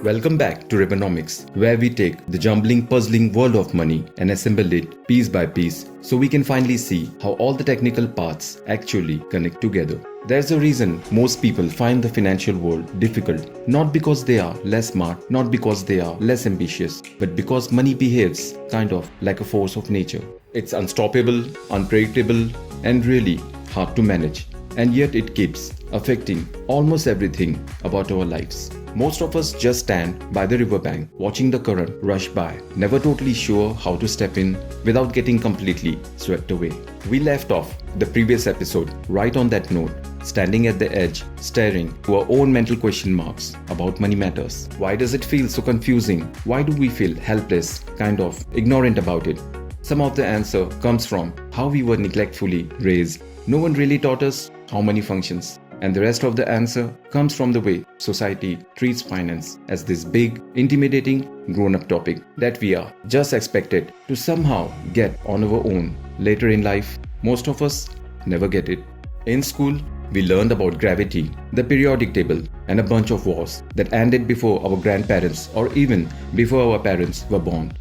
Welcome back to Rivonomics, where we take the jumbling, puzzling world of money and assemble it piece by piece so we can finally see how all the technical parts actually connect together. There's a reason most people find the financial world difficult, not because they are less smart, not because they are less ambitious, but because money behaves kind of like a force of nature. It's unstoppable, unpredictable, and really hard to manage. And yet it keeps affecting almost everything about our lives. Most of us just stand by the riverbank watching the current rush by, never totally sure how to step in without getting completely swept away. We left off the previous episode right on that note, standing at the edge, staring to our own mental question marks about money matters. Why does it feel so confusing? Why do we feel helpless, kind of ignorant about it? Some of the answer comes from how we were neglectfully raised. No one really taught us how money functions. And the rest of the answer comes from the way society treats finance as this big, intimidating, grown-up topic that we are just expected to somehow get on our own. Later in life, most of us never get it. In school, we learned about gravity, the periodic table, and a bunch of wars that ended before our grandparents or even before our parents were born.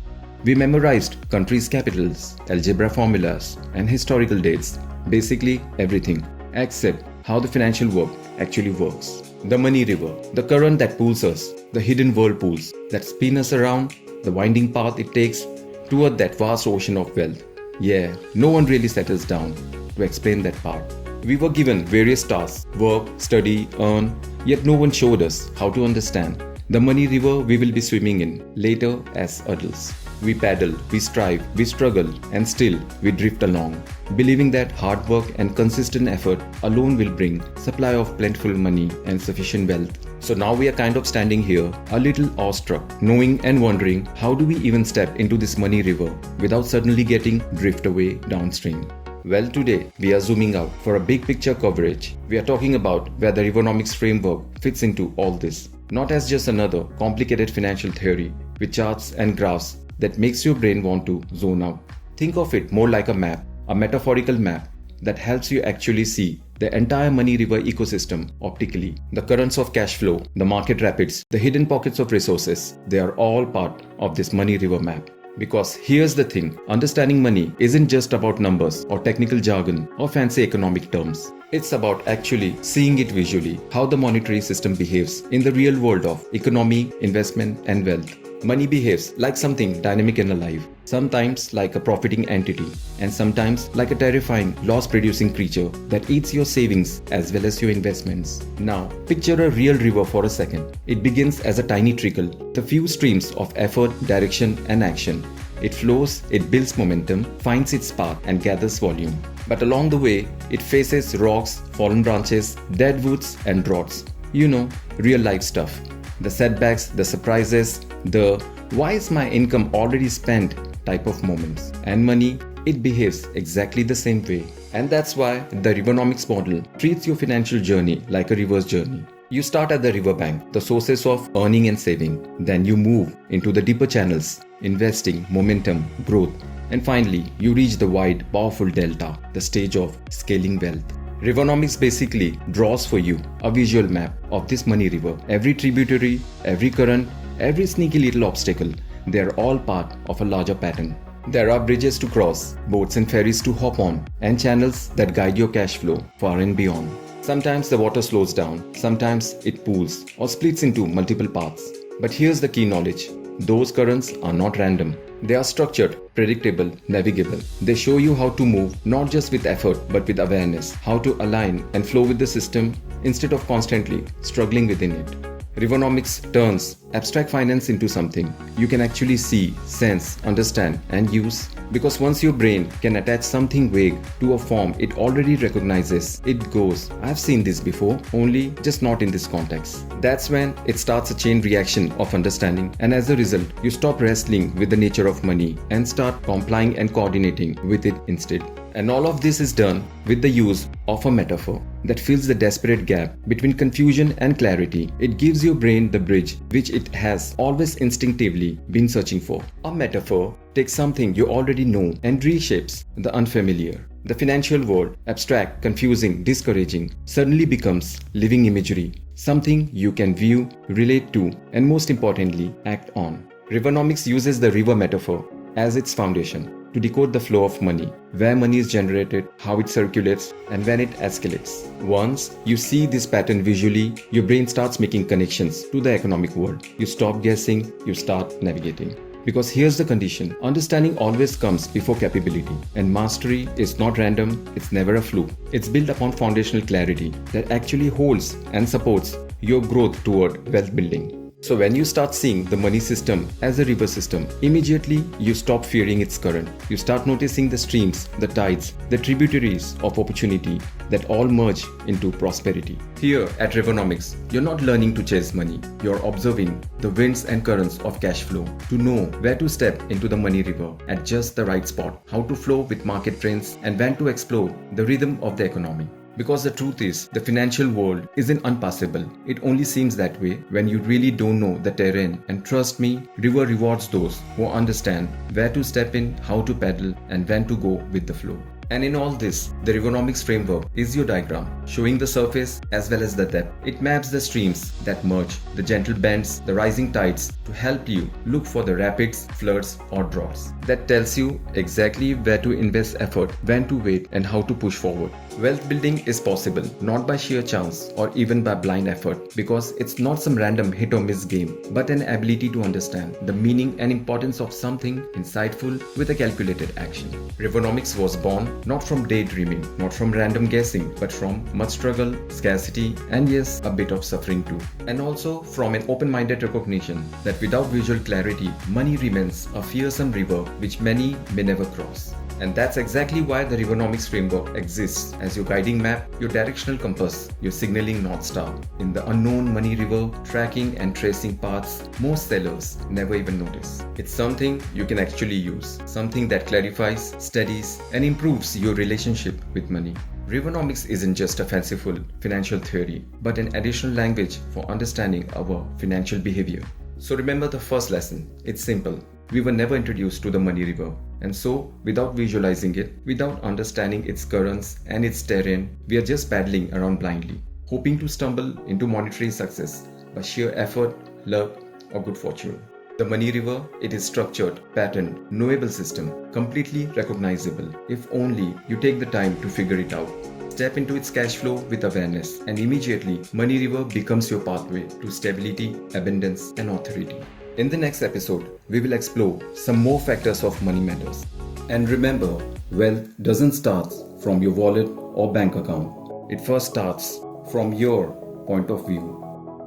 We memorized countries' capitals, algebra formulas, and historical dates, basically everything, except how the financial world actually works. The money river, the current that pulls us, the hidden whirlpools that spin us around, the winding path it takes toward that vast ocean of wealth. Yeah, no one really settles down to explain that part. We were given various tasks, work, study, earn, yet no one showed us how to understand the money river we will be swimming in later as adults. We paddle, we strive, we struggle, and still we drift along, believing that hard work and consistent effort alone will bring supply of plentiful money and sufficient wealth. So now we are kind of standing here, a little awestruck, knowing and wondering how do we even step into this money river without suddenly getting drift away downstream. Well, today we are zooming out for a big picture coverage. We are talking about where the Rivonomics Framework fits into all this, not as just another complicated financial theory with charts and graphs that makes your brain want to zone out. Think of it more like a map, a metaphorical map that helps you actually see the entire money river ecosystem optically. The currents of cash flow, the market rapids, the hidden pockets of resources, they are all part of this money river map. Because here's the thing, understanding money isn't just about numbers or technical jargon or fancy economic terms. It's about actually seeing it visually, how the monetary system behaves in the real world of economy, investment, and wealth. Money behaves like something dynamic and alive, sometimes like a profiting entity, and sometimes like a terrifying, loss-producing creature that eats your savings as well as your investments. Now, picture a real river for a second. It begins as a tiny trickle, the few streams of effort, direction, and action. It flows, it builds momentum, finds its path, and gathers volume. But along the way, it faces rocks, fallen branches, dead woods, and droughts. You know, real life stuff. The setbacks, the surprises, the why is my income already spent type of moments. And money, it behaves exactly the same way. And that's why the Rivonomics model treats your financial journey like a river's journey. You start at the riverbank, the sources of earning and saving. Then you move into the deeper channels, investing, momentum, growth. And finally, you reach the wide, powerful delta, the stage of scaling wealth. Rivonomics basically draws for you a visual map of this money river. Every tributary, every current, every sneaky little obstacle, they are all part of a larger pattern. There are bridges to cross, boats and ferries to hop on, and channels that guide your cash flow far and beyond. Sometimes the water slows down, sometimes it pools or splits into multiple paths. But here's the key knowledge. Those currents are not random. They are structured, predictable, navigable. They show you how to move, not just with effort, but with awareness, how to align and flow with the system instead of constantly struggling within it. Rivonomics turns abstract finance into something you can actually see, sense, understand, and use. Because once your brain can attach something vague to a form it already recognizes, it goes, I've seen this before, only just not in this context. That's when it starts a chain reaction of understanding, and as a result, you stop wrestling with the nature of money and start complying and coordinating with it instead. And all of this is done with the use of a metaphor that fills the desperate gap between confusion and clarity. It gives your brain the bridge which it has always instinctively been searching for. A metaphor takes something you already know and reshapes the unfamiliar. The financial world, abstract, confusing, discouraging, suddenly becomes living imagery, something you can view, relate to, and most importantly, act on. Rivonomics uses the river metaphor as its foundation to decode the flow of money, where money is generated, how it circulates, and when it escalates. Once you see this pattern visually, your brain starts making connections to the economic world. You stop guessing, you start navigating. Because here's the condition: understanding always comes before capability, and mastery is not random, it's never a fluke. It's built upon foundational clarity that actually holds and supports your growth toward wealth building. So when you start seeing the money system as a river system, immediately you stop fearing its current. You start noticing the streams, the tides, the tributaries of opportunity that all merge into prosperity. Here at Rivonomics, you're not learning to chase money. You're observing the winds and currents of cash flow to know where to step into the money river at just the right spot, how to flow with market trends, and when to explore the rhythm of the economy. Because the truth is, the financial world isn't unpassable. It only seems that way when you really don't know the terrain. And trust me, River rewards those who understand where to step in, how to paddle, and when to go with the flow. And in all this, the Rivonomics Framework is your diagram, showing the surface as well as the depth. It maps the streams that merge, the gentle bends, the rising tides, to help you look for the rapids, floods, or droughts. That tells you exactly where to invest effort, when to wait, and how to push forward. Wealth building is possible, not by sheer chance or even by blind effort, because it's not some random hit or miss game, but an ability to understand the meaning and importance of something insightful with a calculated action. Rivonomics was born not from daydreaming, not from random guessing, but from much struggle, scarcity, and yes, a bit of suffering too. And also from an open-minded recognition that without visual clarity, money remains a fearsome river which many may never cross. And that's exactly why the Rivonomics Framework exists as your guiding map, your directional compass, your signaling North Star. In the unknown money river, tracking and tracing paths most sellers never even notice. It's something you can actually use, something that clarifies, studies, and improves your relationship with money. Rivonomics isn't just a fanciful financial theory, but an additional language for understanding our financial behavior. So remember the first lesson. It's simple. We were never introduced to the money river. And so, without visualizing it, without understanding its currents and its terrain, we are just paddling around blindly, hoping to stumble into monetary success by sheer effort, luck, or good fortune. The money river, it is structured, patterned, knowable system, completely recognizable, if only you take the time to figure it out. Step into its cash flow with awareness, and immediately, money river becomes your pathway to stability, abundance, and authority. In the next episode, we will explore some more factors of money matters. And remember, wealth doesn't start from your wallet or bank account. It first starts from your point of view.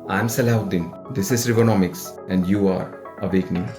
I'm Salhauddin, this is Rivonomics, and you are awakening.